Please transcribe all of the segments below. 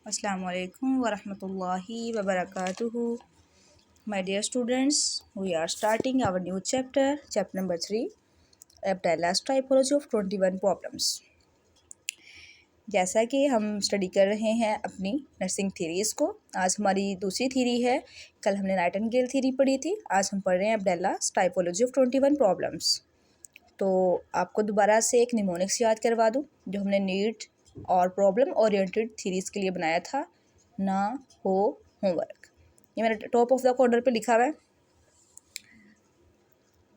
Assalamu alaikum wa rahmatullahi wa barakatuhu. My dear students, we are starting our new chapter, chapter number 3, Abdallah's typology of 21 problems. जैसा कि हम study कर रहे हैं अपनी nursing थीरीज़ को, आज हमारी दूसरी थीरी है। कल हमने नाइटिंगेल थीरी पढ़ी थी, आज हम पढ़ रहे हैं अब्दुल्लाह's टाइपोलॉजी ऑफ 21 प्रॉब्लम्स। तो आपको दोबारा से एक निमोनिक्स याद करवा दूँ जो हमने नीट और प्रॉब्लम ओरिएंटेड थीरीज़ के लिए बनाया था। ना हो होमवर्क, ये मेरे टॉप ऑफ द कॉर्नर पे लिखा हुआ है,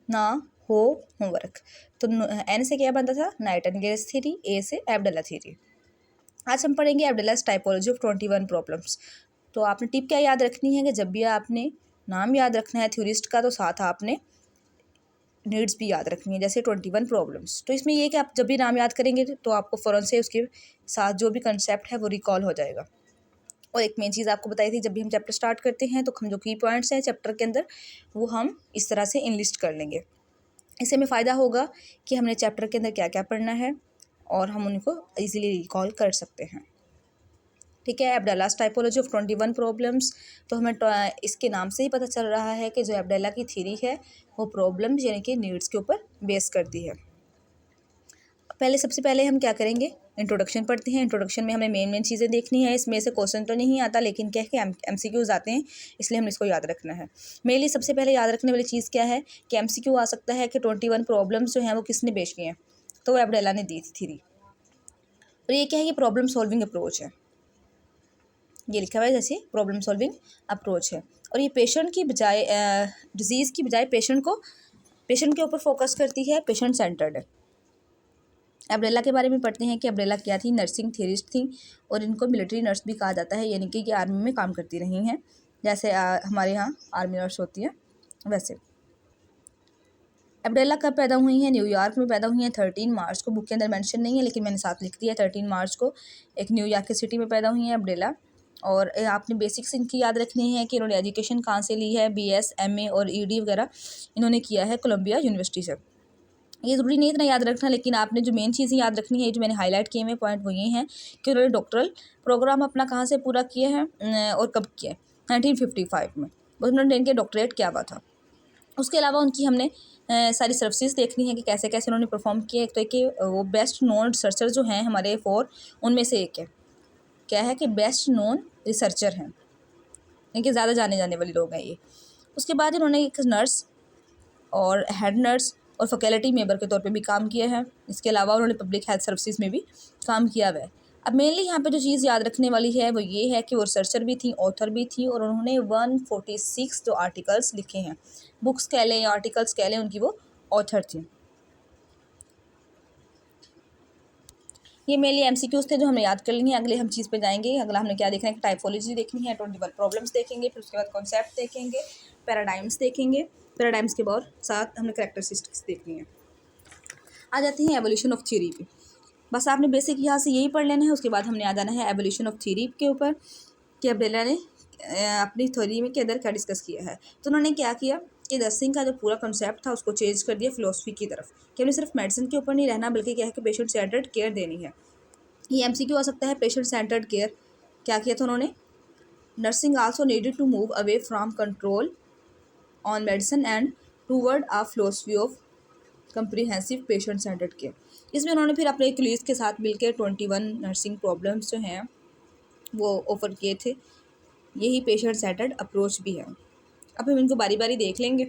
ना हो होमवर्क। तो एन से क्या बनता था? नाइटिंगेल्स थ्योरी, ए से अब्दुल्ला थ्योरी। आज हम पढ़ेंगे अब्दुल्लाह's टाइपोलॉजी ऑफ 21 प्रॉब्लम्स। तो आपने टिप क्या याद रखनी है कि जब भी आपने नाम याद रखना है थ्योरिस्ट का, तो साथ आपने नीड्स भी याद रखनी है, जैसे 21 प्रॉब्लम्स। तो इसमें ये कि आप जब भी नाम याद करेंगे तो आपको फ़ौरन से उसके साथ जो भी कंसेप्ट है वो रिकॉल हो जाएगा। और एक मेन चीज़ आपको बताई थी, जब भी हम चैप्टर स्टार्ट करते हैं तो हम जो की पॉइंट्स हैं चैप्टर के अंदर वो हम इस तरह से इनलिस्ट कर लेंगे। इससे हमें फ़ायदा होगा कि हमने चैप्टर के अंदर क्या क्या पढ़ना है और हम उनको ईज़िली रिकॉल कर सकते हैं। ठीक है, अब्दुल्लाह's टाइपोलॉजी ऑफ 21 प्रॉब्लम्स। तो हमें इसके नाम से ही पता चल रहा है कि जो अब्दुल्ला की थ्योरी है वो प्रॉब्लम्स यानी कि नीड्स के ऊपर बेस करती है। सबसे पहले हम क्या करेंगे, इंट्रोडक्शन पढ़ते हैं। इंट्रोडक्शन में हमें मेन चीज़ें देखनी है। इसमें से क्वेश्चन तो नहीं आता, लेकिन क्या है कि MCQs आते हैं, इसलिए हमें इसको याद रखना है। मेनली सबसे पहले याद रखने वाली चीज़ क्या है कि MCQ आ सकता है कि 21 प्रॉब्लम्स जो हैं वो किसने पेश किए हैं, तो वो अब्दुल्ला ने दी थी थ्योरी। और ये क्या है, ये प्रॉब्लम सॉल्विंग अप्रोच है, ये लिखा हुआ है जैसे प्रॉब्लम सॉल्विंग अप्रोच है। और ये पेशेंट की बजाय डिजीज़ की बजाय पेशेंट के ऊपर फोकस करती है, पेशेंट सेंटर्ड है। अब्दुल्ला के बारे में पढ़ते हैं कि अब्दुल्ला क्या थी, नर्सिंग थ्योरिस्ट थी और इनको मिलिट्री नर्स भी कहा जाता है, यानी कि ये आर्मी में काम करती रही हैं, जैसे हमारे यहाँ आर्मी नर्स होती है वैसे। अब्दुल्ला कब पैदा हुई हैं? न्यूयॉर्क में पैदा हुई हैं 13 मार्च को। बुक के अंदर मेंशन नहीं है लेकिन मैंने साथ लिख दिया 13 मार्च को। एक न्यूयॉर्क की सिटी में पैदा हुई हैं अब्दुल्ला। और आपने बेसिक्स इनकी याद रखनी है कि इन्होंने एजुकेशन कहाँ से ली है, BS MA और ED वगैरह इन्होंने किया है कोलंबिया यूनिवर्सिटी से। ये ज़रूरी नहीं इतना याद रखना, लेकिन आपने जो मेन चीज़ें याद रखनी है, जो मैंने हाईलाइट किए हुए पॉइंट वो ये हैं कि उन्होंने डॉक्टरल प्रोग्राम अपना कहाँ से पूरा किया है और कब किया है, 1955 में। बस उन्होंने इनके डॉक्टरेट किया हुआ था। उसके अलावा उनकी हमने सारी सर्विसेज देखनी है कि कैसे कैसे उन्होंने परफॉर्म किया। एक तो एक कि वो बेस्ट नोन रिसर्चर जो हैं हमारे 4, उनमें से एक है, क्या है कि बेस्ट नोन रिसर्चर हैं, इनके ज़्यादा जाने जाने वाले लोग हैं ये। उसके बाद इन्होंने एक नर्स और हेड नर्स और फैकल्टी मेंबर के तौर पे भी काम किया है। इसके अलावा उन्होंने पब्लिक हेल्थ सर्विसेज में भी काम किया हुआ है। अब मेनली यहाँ पे जो चीज़ याद रखने वाली है वो ये है कि वो रिसर्चर भी थी, ऑथर भी थी, और उन्होंने 146 जो आर्टिकल्स लिखे हैं, बुक्स कह लें या आर्टिकल्स कह लें, उनकी वो ऑथर थी। ये मेनली MCQs थे जो हमें याद कर लेंगे। अगले हम चीज़ पे जाएंगे। अगला हमने क्या देखना है कि टाइपोलॉजी देखनी है, 21 प्रॉब्लम्स देखेंगे, फिर उसके बाद कॉन्सेप्ट देखेंगे, पैराडाइम्स देखेंगे, पैराडाइम्स के बाद साथ हमने कैरेक्टरिस्टिक्स देखनी है। आ जाते हैं एवोल्यूशन ऑफ थ्योरी पे। बस आपने बेसिक यहाँ से यही पढ़ लेना है। उसके बाद हमने आ जाना है एवोल्यूशन ऑफ थ्योरी के ऊपर कि अब्दुल्ला ने अपनी थ्योरी में के अंदर क्या डिस्कस किया है। तो उन्होंने क्या किया कि नर्सिंग का जो पूरा कॉन्सेप्ट था उसको चेंज कर दिया फिलोसफी की तरफ, कि हमें सिर्फ मेडिसिन के ऊपर नहीं रहना, बल्कि क्या है कि पेशेंट सेंटर्ड केयर देनी है। ये MCQ आ सकता है, पेशेंट सेंटर्ड केयर। क्या किया था उन्होंने, nursing also needed to move away from control on medicine and toward a philosophy of comprehensive patient centred care. इसमें उन्होंने फिर अपने कलीग्स के साथ मिलकर 21 नर्सिंग प्रॉब्लम्स जो हैं वो ऑफर किए थे। यही पेशेंट सेंटर्ड अप्रोच भी है। अब हम इनको बारी बारी देख लेंगे।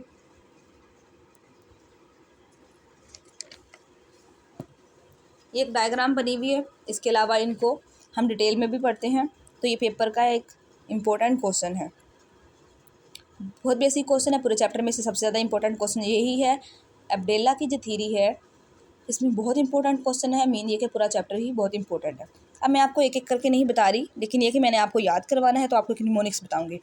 ये एक डायग्राम बनी हुई है, इसके अलावा इनको हम डिटेल में भी पढ़ते हैं। तो ये पेपर का एक इम्पोर्टेंट क्वेश्चन है, बहुत बेसिक क्वेश्चन है। पूरे चैप्टर में से सबसे ज़्यादा इंपॉर्टेंट क्वेश्चन यही है। अब्दुल्ला की जो थ्योरी है इसमें बहुत इंपॉर्टेंट क्वेश्चन है। मीन ये कि पूरा चैप्टर ही बहुत इंपॉर्टेंट है। अब मैं आपको एक एक करके नहीं बता रही, लेकिन ये कि मैंने आपको याद करवाना है तो आपको एक निमोनिक्स बताऊंगी।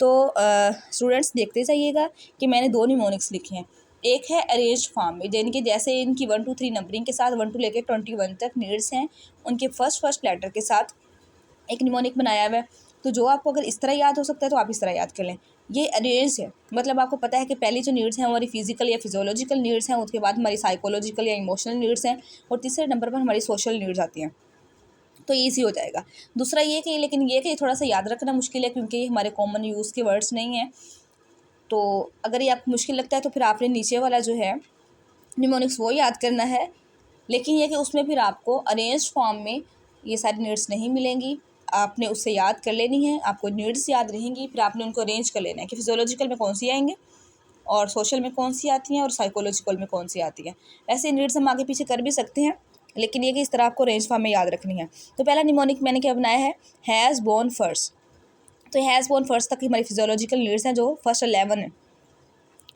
तो स्टूडेंट्स देखते जाइएगा कि मैंने 2 निमोनिक्स लिखे हैं। एक है अरेंज्ड फॉर्म में, यानी कि जैसे इनकी 1 2 3 नंबरिंग के साथ 1 to लेकर 21 तक नीड्स हैं, उनके फर्स्ट लेटर के साथ एक निमोनिक बनाया हुआ है। तो जो आपको अगर इस तरह याद हो सकता है तो आप इस तरह याद कर लें। ये अरेंज है, मतलब आपको पता है कि पहली जो नीड्स हैं हमारी फिजिकल या फिजियोलॉजिकल नीड्स हैं, उसके बाद हमारी साइकोलॉजिकल या इमोशनल नीड्स हैं, और तीसरे नंबर पर हमारी सोशल नीड्स आती हैं। तो ईजी हो जाएगा। दूसरा ये कि लेकिन ये कि थोड़ा सा याद रखना मुश्किल है क्योंकि ये हमारे कॉमन यूज़ के वर्ड्स नहीं हैं। तो अगर ये आपको मुश्किल लगता है तो फिर आपने नीचे वाला जो है निमोनिक्स वो याद करना है, लेकिन ये कि उसमें फिर आपको अरेंज्ड फॉर्म में ये सारी नीड्स नहीं मिलेंगी। आपने उससे याद कर लेनी है, आपको नीड्स याद रहेंगी, फिर आपने उनको अरेंज कर लेना है कि फिजियोलॉजिकल में कौन सी आएंगे और सोशल में कौन सी आती हैं और साइकोलॉजिकल में कौन सी आती है। ऐसे नीड्स हम आगे पीछे कर भी सकते हैं, लेकिन ये कि इस तरह आपको रेंज फॉर्म में याद रखनी है। तो पहला निमोनिक मैंने क्या बनाया है, हैज़ बोर्न फर्स्ट। तो हैज़ बोर्न फर्स्ट तक हमारी फिजियोलॉजिकल नीड्स हैं जो फर्स्ट 11 है।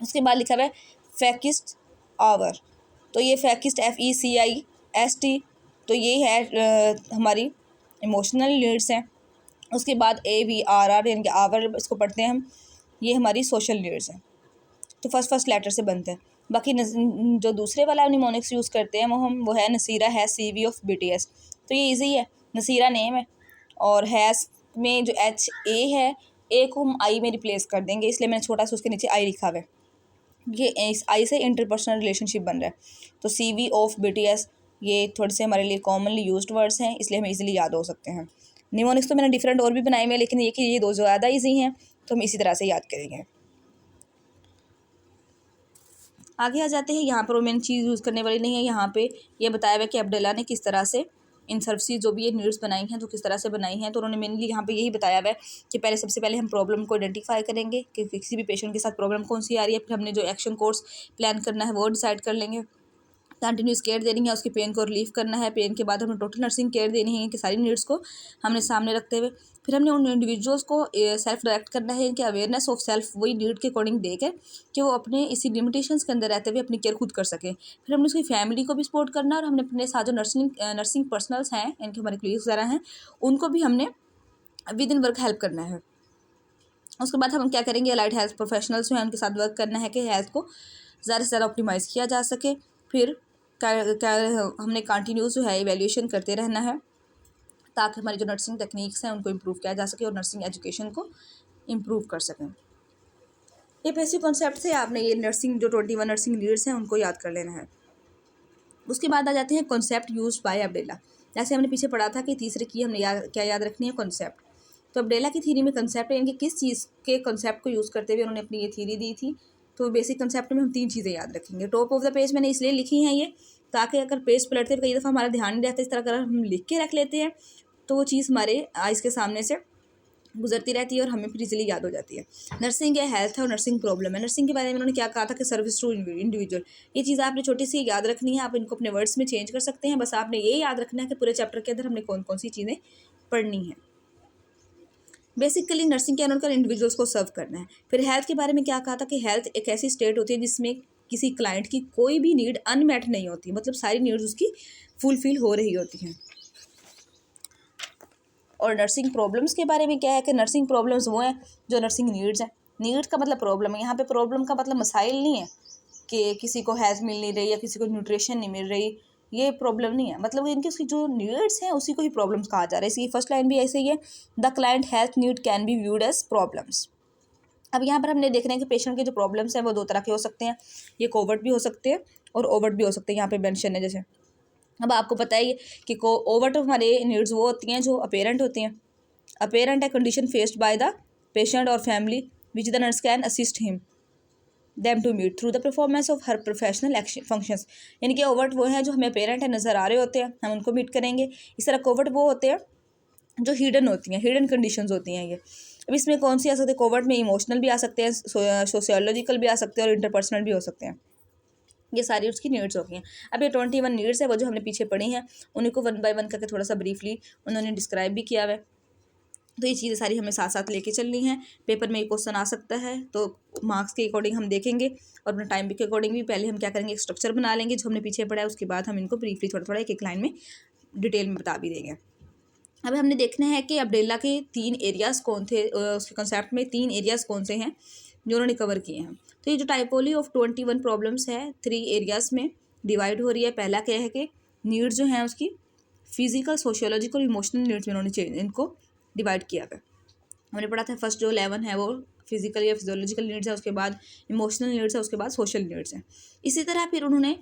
उसके बाद लिखा हुआ है फैकिस्ट आवर। तो ये फैकिस्ट FECIST, तो ये है हमारी इमोशनल नीड्स हैं। उसके बाद AVRR यानी कि आवर इसको पढ़ते हैं हम, ये हमारी सोशल नीड्स हैं। तो फर्स्ट लेटर से बनते हैं। बाकी जो दूसरे वाला निमोनिक्स यूज़ करते हैं वो है नसीरा है CV ऑफ BTS। तो ये इजी है, नसीरा नेम है और हैज़ में जो HA है, ए को हम आई में रिप्लेस कर देंगे, इसलिए मैंने छोटा सा उसके नीचे आई लिखा हुआ है। ये इस आई से इंटरपर्सनल रिलेशनशिप बन रहा है। तो CV ऑफ BTS ये थोड़े से हमारे लिए कॉमनली यूज्ड वर्ड्स हैं, इसलिए हमें इजीली याद हो सकते हैं। निमोनिक्स तो मैंने डिफरेंट और भी बनाए हुए हैं, लेकिन ये कि ये दो ज़्यादा ईजी हैं तो हम इसी तरह से याद करेंगे। आगे आ जाते हैं, यहाँ पर मेन चीज़ यूज़ करने वाली नहीं है। यहाँ पे ये बताया हुआ है कि अब्दुल्ला ने किस तरह से इन सर्विसेज जो भी ये नीड्स बनाई हैं तो किस तरह से बनाई हैं। तो उन्होंने मेनली यहाँ पे यही बताया हुआ है कि पहले सबसे पहले हम प्रॉब्लम को आइडेंटिफाई करेंगे कि किसी भी पेशेंट के साथ प्रॉब्लम कौन सी आ रही है। फिर हमने जो एक्शन कोर्स प्लान करना है वो डिसाइड कर लेंगे। कंटिन्यूस केयर देनी है, उसकी पेन को रिलीफ करना है। पेन के बाद हमें टोटल नर्सिंग केयर देनी है कि सारी नीड्स को हमने सामने रखते हुए फिर हमने उन इंडिविजुअल्स को सेल्फ डायरेक्ट करना है कि अवेयरनेस ऑफ सेल्फ वही नीड के अकॉर्डिंग देकर कि वो अपने इसी लिमिटेशंस के अंदर रहते हुए अपनी केयर खुद कर सकें। फिर हमने उसकी फैमिली को भी सपोर्ट करना है और हमने अपने साथ जो नर्सिंग पर्सनल्स हैं, इनके हमारे कोलीग्स वगैरह हैं, उनको भी हमने विद इन वर्क हेल्प करना है। उसके बाद हम क्या करेंगे, अलाइड हेल्थ प्रोफेशनल्स जो हैं उनके साथ वर्क करना है कि हेल्थ को ज़्यादा से ज़्यादा ऑप्टिमाइज़ किया जा सके। फिर हमने कंटिन्यूस जो है इवैल्यूएशन करते रहना है ताकि हमारी जो नर्सिंग टेक्निक्स हैं उनको इम्प्रूव किया जा सके और नर्सिंग एजुकेशन को इम्प्रूव कर सकें। ये बेसिक कॉन्सेप्ट से आपने ये नर्सिंग जो 21 नर्सिंग नीड्स हैं उनको याद कर लेना है। उसके बाद आ जाते हैं कॉन्सेप्ट यूज बाय अब्दुल्ला। जैसे हमने पीछे पढ़ा था कि तीसरे की हमने क्या याद रखनी है, कॉन्सेप्ट। तो अब्दुल्ला की थीरी में कॉन्सेप्ट है, इनके किस चीज़ के कॉन्सेप्ट को यूज़ करते हुए उन्होंने अपनी ये थीरी दी थी। तो बेसिक कंसेप्ट में हम 3 चीज़ें याद रखेंगे। टॉप ऑफ द पेज मैंने इसलिए लिखी हैं ये, ताकि अगर पेज पलटते हुए कई दफ़ा हमारा ध्यान नहीं रहता, इस तरह अगर हम लिख के रख लेते हैं तो वो चीज़ हमारे आइज़ के सामने से गुजरती रहती है और हमें फिर इजीली याद हो जाती है। नर्सिंग है, हेल्थ है और नर्सिंग प्रॉब्लम है। नर्सिंग के बारे में उन्होंने क्या कहा था कि सर्विस टू इंडिविजुअल। ये चीज़ आपने छोटी सी याद रखनी है, आप इनको अपने वर्ड्स में चेंज कर सकते हैं। बस आपने ये याद रखना है कि पूरे चैप्टर के अंदर हमने कौन कौन सी चीज़ें पढ़नी है। बेसिकली नर्सिंग के अंदर इंडिविजुअल्स को सर्व करना है। फिर हेल्थ के बारे में क्या कहा था कि हेल्थ एक ऐसी स्टेट होती है जिसमें किसी क्लाइंट की कोई भी नीड अनमेट नहीं होती, मतलब सारी नीड्स उसकी फुलफिल हो रही होती हैं। और नर्सिंग प्रॉब्लम्स के बारे में क्या है कि नर्सिंग प्रॉब्लम्स वो हैं जो नर्सिंग नीड्स हैं। नीड्स का मतलब प्रॉब्लम है, यहाँ पे प्रॉब्लम का मतलब मसाइल नहीं है कि किसी को हेल्थ मिल नहीं रही या किसी को न्यूट्रिशन नहीं मिल रही, ये प्रॉब्लम नहीं है। मतलब इनकी उसकी जो नीड्स हैं उसी को ही प्रॉब्लम्स कहा जा रहा है। इसकी फर्स्ट लाइन भी ऐसे ही है, the client health need can be viewed as problems. अब यहाँ पर हमने देखना है कि पेशेंट के जो प्रॉब्लम्स हैं वो 2 तरह के हो सकते हैं, ये कोवर्ट भी हो सकते हैं और ओवर्ट भी हो सकते हैं। यहाँ पे मेंशन है जैसे, अब आपको पता है कि ओवर्ट हमारे नीड्स वो होती हैं जो अपेरेंट होती हैं। अपेरेंट है condition faced by the patient और family which the nurse can assist him them to meet through the performance of her professional action functions. यानी कि ओवर्ट वो हैं जो हमें अपेरेंट है, नज़र आ रहे होते हैं, हम उनको मीट करेंगे। इस तरह कोवर्ट वो होते हैं जो हिडन होती हैं, हिडन कंडीशंस होती हैं ये। अब इसमें कौन सी आ सकती है, कोवर्ट में इमोशनल भी आ सकते हैं, सोशियोलॉजिकल भी आ सकते हैं और इंटरपर्सनल भी हो सकते हैं। ये सारी उसकी नीड्स होती हैं। अब ये 21 नीड्स है वो जो हमने पीछे पढ़ी हैं उन्हीं को 1 बाय 1 करके थोड़ा सा ब्रीफली उन्होंने डिस्क्राइब भी किया हुआ है। तो ये चीज़ें सारी हमें साथ साथ लेके चलनी है। पेपर में ये क्वेश्चन आ सकता है तो मार्क्स के अकॉर्डिंग हम देखेंगे और अपने टाइम के अकॉर्डिंग भी पहले हम क्या करेंगे, एक स्ट्रक्चर बना लेंगे जो हमने पीछे पढ़ा है, उसके बाद हम इनको ब्रीफली थोड़ा थोड़ा एक एक लाइन में डिटेल में बता भी देंगे। अब हमने देखना है कि अब्दुल्ला के 3 एरियाज़ कौन थे, उसके कॉन्सेप्ट में 3 एरियाज़ कौन से हैं जो उन्होंने कवर किए हैं। तो ये जो टाइपोलॉजी ऑफ 21 प्रॉब्लम्स है 3 एरियाज़ में डिवाइड हो रही है। पहला क्या है कि नीड्स जो हैं उसकी फिजिकल, सोशियोलॉजिकल, इमोशनल नीड्स में उन्होंने इनको डिवाइड किया है। हमने पढ़ा था फर्स्ट जो 11 है वो फिजिकल या फिजियोलॉजिकल नीड्स है, उसके बाद इमोशनल नीड्स है, उसके बाद सोशल नीड्स है। इसी तरह फिर उन्होंने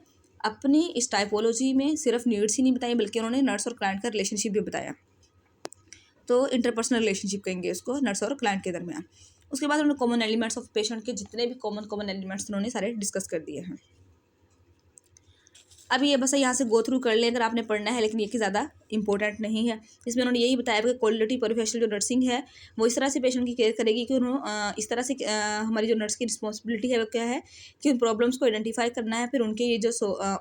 अपनी इस टाइपोलॉजी में सिर्फ नीड्स ही नहीं बताई बल्कि उन्होंने नर्स और क्लाइंट का रिलेशनशिप भी बताया। तो इंटरपर्सनल रिलेशनशिप कहेंगे उसको नर्स और क्लाइंट के दरमियान। उसके बाद उन्होंने कॉमन एलिमेंट्स ऑफ पेशेंट के जितने भी कॉमन एलिमेंट्स उन्होंने सारे डिस्कस कर दिए हैं। अब ये बस यहाँ से गो थ्रू कर ले अगर आपने पढ़ना है, लेकिन ये कि ज़्यादा इंपॉर्टेंट नहीं है। इसमें उन्होंने यही बताया कि क्वालिटी प्रोफेशनल जो नर्सिंग है वो इस तरह से पेशेंट की केयर करेगी कि उन्होंने इस तरह से हमारी जो नर्स की रिस्पॉन्सिबिलिटी है वो क्या है कि उन प्रॉब्लम्स को आइडेंटिफाई करना है, फिर उनके ये जो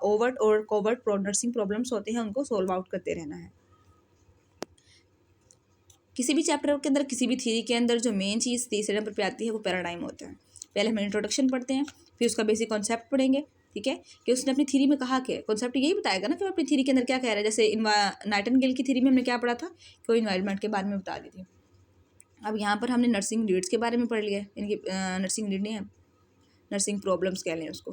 ओवर्ट और कोवर्ट नर्सिंग प्रॉब्लम्स होते हैं उनको सोल्व आउट करते रहना है। किसी भी चैप्टर के अंदर किसी भी थ्योरी के अंदर जो मेन चीज़ तीसरे नंबर पे आती है वो पैराडाइम होता है। पहले हम इंट्रोडक्शन पढ़ते हैं, फिर उसका बेसिक कॉन्सेप्ट पढ़ेंगे, ठीक है, कि उसने अपनी थ्योरी में कहा क्या, कॉन्सेप्ट यही बताएगा ना कि वो अपनी थ्योरी के अंदर क्या कह रहा है। जैसे नाइटिंगेल की थ्योरी में हमने क्या पढ़ा था कि वो इन्वायरमेंट के बारे में बता दी थी। अब यहाँ पर हमने नर्सिंग नीड्स के बारे में पढ़ लिया, इनकी नर्सिंग नीड नहीं है, नर्सिंग प्रॉब्लम्स कह लें उसको।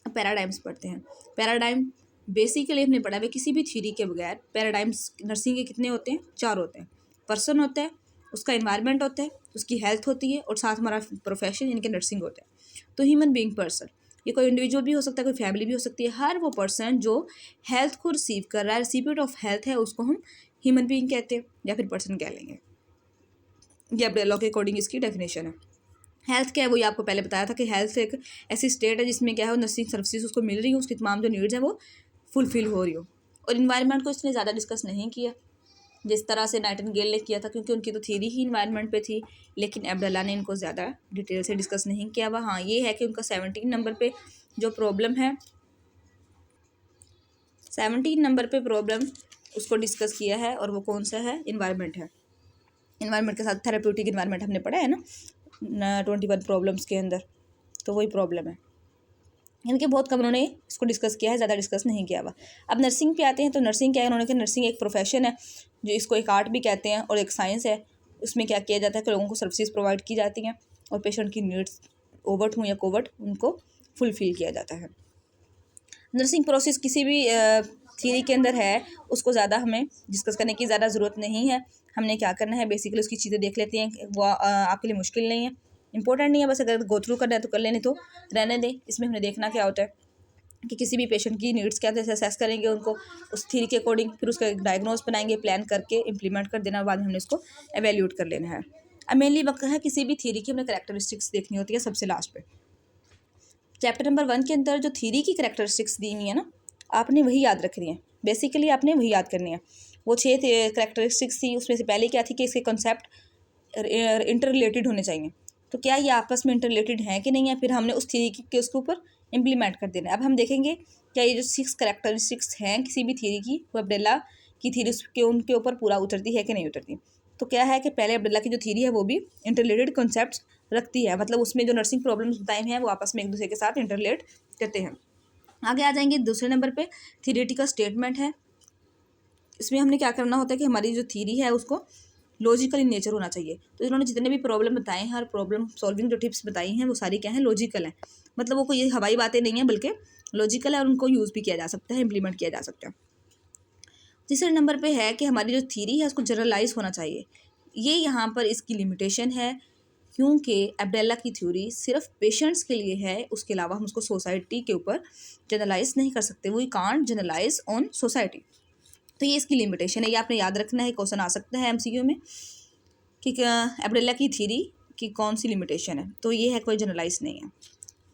अब पैराडाइम्स पढ़ते हैं। पैराडाइम बेसिकली हमने पढ़ा है किसी भी थ्योरी के बगैर पैराडाइम्स नर्सिंग के कितने होते हैं, 4 होते हैं। पर्सन होता है, उसका एनवायरनमेंट होता है, उसकी हेल्थ होती है और साथ हमारा प्रोफेशन यानी कि नर्सिंग होता है। तो ह्यूमन बीइंग पर्सन, ये कोई इंडिविजुअल भी हो सकता है, कोई फैमिली भी हो सकती है, हर वो पर्सन जो हेल्थ को रिसीव कर रहा है, रिसिपिएंट ऑफ हेल्थ है, उसको हम ह्यूमन बीइंग कहते हैं या फिर पर्सन कह लेंगे। ये अब लॉ के अकॉर्डिंग इसकी डेफिनेशन है। हेल्थ क्या है वो ये आपको पहले बताया था कि हेल्थ एक ऐसी स्टेट है जिसमें क्या है नर्सिंग सर्विसेज उसको मिल रही हो, उसकी तमाम जो नीड्स हैं वो फुलफिल हो रही हो। और इन्वायरमेंट को इसने ज़्यादा डिस्कस नहीं किया जिस तरह से नाइटिंगेल ने किया था, क्योंकि उनकी तो थ्योरी ही इन्वायरमेंट पे थी, लेकिन अब्दुल्ला ने इनको ज़्यादा डिटेल से डिस्कस नहीं किया हुआ। हाँ ये है कि उनका 17 नंबर पे जो प्रॉब्लम है, 17 नंबर पे प्रॉब्लम उसको डिस्कस किया है और वो कौन सा है, इन्वायरमेंट है। इन्वायरमेंट के साथ थेरेप्यूटिक इन्वायरमेंट हमने पढ़ा है ना 21 प्रॉब्लम्स के अंदर, तो वही प्रॉब्लम है। इनके बहुत कम उन्होंने इसको डिस्कस किया है, ज़्यादा डिस्कस नहीं किया हुआ। अब नर्सिंग पे आते हैं। तो नर्सिंग क्या है, उन्होंने कहा नर्सिंग एक प्रोफेशन है, जो इसको एक आर्ट भी कहते हैं और एक साइंस है। उसमें क्या किया जाता है कि लोगों को सर्विसेज प्रोवाइड की जाती हैं और पेशेंट की नीड्स ओवर्ट हुई या कोवर्ट उनको फुलफिल किया जाता है। नर्सिंग प्रोसेस किसी भी थ्योरी के अंदर है, उसको ज़्यादा हमें डिस्कस करने की ज़्यादा ज़रूरत नहीं है। हमने क्या करना है, बेसिकली उसकी चीज़ें देख लेते हैं, वो आपके लिए मुश्किल नहीं है, इंपॉर्टेंट नहीं है, बस अगर गो थ्रू करना है तो कर लेने, तो रहने दें। इसमें हमने देखना क्या होता है कि किसी भी पेशेंट की नीड्स क्या जैसे असेस करेंगे उनको उस थ्योरी के अकॉर्डिंग, फिर उसका एक डायग्नोज बनाएंगे, प्लान करके इम्प्लीमेंट कर देना, बाद में हमने इसको एवेल्यूट कर लेना है। अब मेनली वक्त है किसी भी थ्योरी की हमें करैक्टरिस्टिक्स देखनी होती है सबसे लास्ट पे। चैप्टर नंबर 1 के अंदर जो थ्योरी की करैक्टरिस्टिक्स दी हुई है ना, आपने वही याद रखनी है, बेसिकली आपने वही याद करनी है। वो 6 करैक्टरिस्टिक्स थी, उसमें से पहले क्या थी कि इसके कॉन्सेप्ट इंटर रिलेटेड होने चाहिए। तो क्या ये आपस में इंटर रिलेटेड हैं कि नहीं है, फिर हमने उस थ्योरी के उसके ऊपर इम्प्लीमेंट कर देना है। अब हम देखेंगे क्या ये जो 6 करैक्टरिस्टिक्स हैं किसी भी थ्योरी की, वो अब्दुल्ला की थ्योरी उसके उनके ऊपर पूरा उतरती है कि नहीं उतरती। तो क्या है कि पहले अब्दुल्ला की जो थ्योरी है वो भी इंटर रिलेटेड कॉन्सेप्ट्स रखती है, मतलब उसमें जो नर्सिंग प्रॉब्लम्स बताए हैं वो आपस में एक दूसरे के साथ इंटरलेट करते हैं। आगे आ जाएंगे दूसरे नंबर पे थ्योरेटिकल स्टेटमेंट है। इसमें हमने क्या करना होता है कि हमारी जो थ्योरी है उसको लॉजिकल इन नेचर होना चाहिए। तो इन्होंने जितने भी प्रॉब्लम बताए हैं, हर प्रॉब्लम सॉल्विंग जो टिप्स बताई हैं वो सारी क्या हैं, लॉजिकल हैं, मतलब वो कोई हवाई बातें नहीं हैं बल्कि लॉजिकल है और उनको यूज़ भी किया जा सकता है, इम्प्लीमेंट किया जा सकता है। तीसरे नंबर पे है कि हमारी जो थ्योरी है उसको जनरलाइज होना चाहिए। ये यहाँ पर इसकी लिमिटेशन है, क्योंकि अब्दुल्ला की थ्योरी सिर्फ पेशेंट्स के लिए है, उसके अलावा हम उसको सोसाइटी के ऊपर जनरलाइज नहीं कर सकते। We can't generalise on society. तो ये इसकी लिमिटेशन है, ये आपने याद रखना है। क्वेश्चन आ सकता है एमसीक्यू में कि अब्दुल्ला की थ्योरी की कौन सी लिमिटेशन है, तो ये है कोई जनरलाइज नहीं है।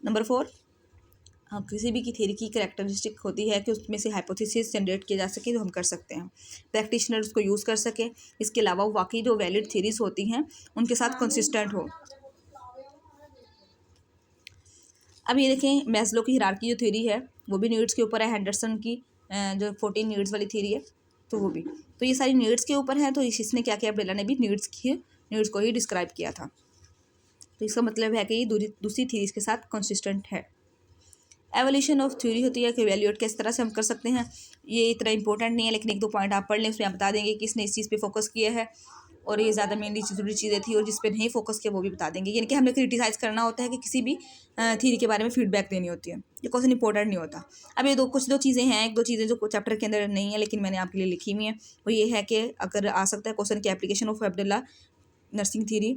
नंबर 4, किसी भी की थ्योरी की करैक्टरिस्टिक होती है कि उसमें से हाइपोथेसिस जनरेट किया जा सके, तो हम कर सकते हैं, प्रैक्टिशनर उसको यूज़ कर सके। इसके अलावा वाकई जो वैलिड थ्योरीज होती हैं उनके साथ कंसिस्टेंट हो। अब ये देखें मैस्लो की हिरार्की जो थ्योरी है वो भी नीड्स के ऊपर है, हेंडरसन की जो 14 नीड्स वाली थ्योरी है तो वो भी, तो ये सारी नीड्स के ऊपर है। तो इसने क्या किया, अब्दुल्ला ने भी नीड्स को ही डिस्क्राइब किया था। तो इसका मतलब है कि ये दूसरी थ्योरीज के साथ कंसिस्टेंट है। एवोल्यूशन ऑफ थ्योरी होती है कि इवैल्यूएट किस तरह से हम कर सकते हैं, ये इतना इंपॉर्टेंट नहीं है, लेकिन 1-2 पॉइंट आप पढ़ लें, उसमें आप बता देंगे कि इसने इस चीज़ पे फोकस किया है और ये ज़्यादा मेनली ज़रूरी चीज़ें थी, और जिस पे नहीं फोकस किया वो भी बता देंगे। यानी कि हमें क्रिटिसाइज़ करना होता है कि किसी भी थ्योरी के बारे में फीडबैक देनी होती है, ये क्वेश्चन इंपॉर्टेंट नहीं होता। अब ये कुछ दो चीज़ें हैं, 1-2 चीज़ें जो चैप्टर के अंदर नहीं है लेकिन मैंने आपके लिए लिखी हुई हैं, वो ये है कि अगर आ सकता है क्वेश्चन की application of Abdullah nursing theory,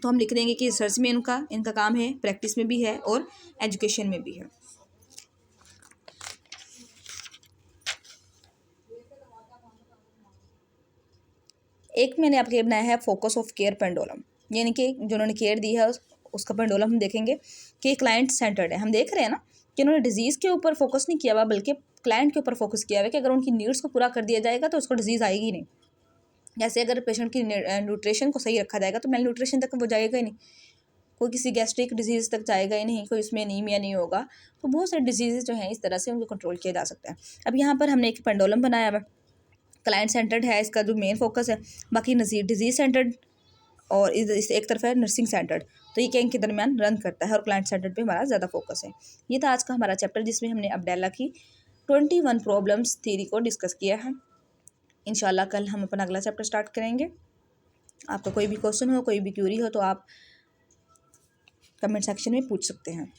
तो हम लिख देंगे कि रिसर्च में इनका काम है, प्रैक्टिस में भी है और एजुकेशन में भी है। एक मैंने आपके बनाया है फोकस ऑफ केयर पेंडुलम, यानी कि जो उन्होंने केयर दी है उसका पेंडुलम हम देखेंगे कि क्लाइंट सेंटर्ड है। हम देख रहे हैं ना कि उन्होंने डिजीज़ के ऊपर फोकस नहीं किया हुआ, बल्कि क्लाइंट के ऊपर फोकस किया हुआ है कि अगर उनकी नीड्स को पूरा कर दिया जाएगा तो उसको डिजीज़ आएगी नहीं। जैसे अगर पेशेंट की न्यूट्रिशन को सही रखा जाएगा तो मेल न्यूट्रिशन तक वो जाएगा ही नहीं, कोई किसी गैस्ट्रिक डिजीज़ तक जाएगा ही नहीं, कोई उसमें एनीमिया नहीं होगा। तो बहुत सारे डिजीज़ जो हैं इस तरह से उनको कंट्रोल किया जा सकता है। अब यहाँ पर हमने एक पेंडुलम बनाया हुआ, क्लाइंट सेंटर्ड है इसका जो मेन फोकस है, बाकी डिजीज़ सेंटर्ड और इस एक तरफ है नर्सिंग सेंटर्ड। तो ये क्या इनके दरमियान रन करता है और क्लाइंट सेंटर्ड पे हमारा ज़्यादा फोकस है। ये था आज का हमारा चैप्टर जिसमें हमने अब्डेला की 21 प्रॉब्लम्स थ्योरी को डिस्कस किया है। इंशाल्लाह कल हम अपना अगला चैप्टर स्टार्ट करेंगे। आपका कोई भी क्वेश्चन हो, कोई भी क्यूरी हो तो आप कमेंट सेक्शन में पूछ सकते हैं।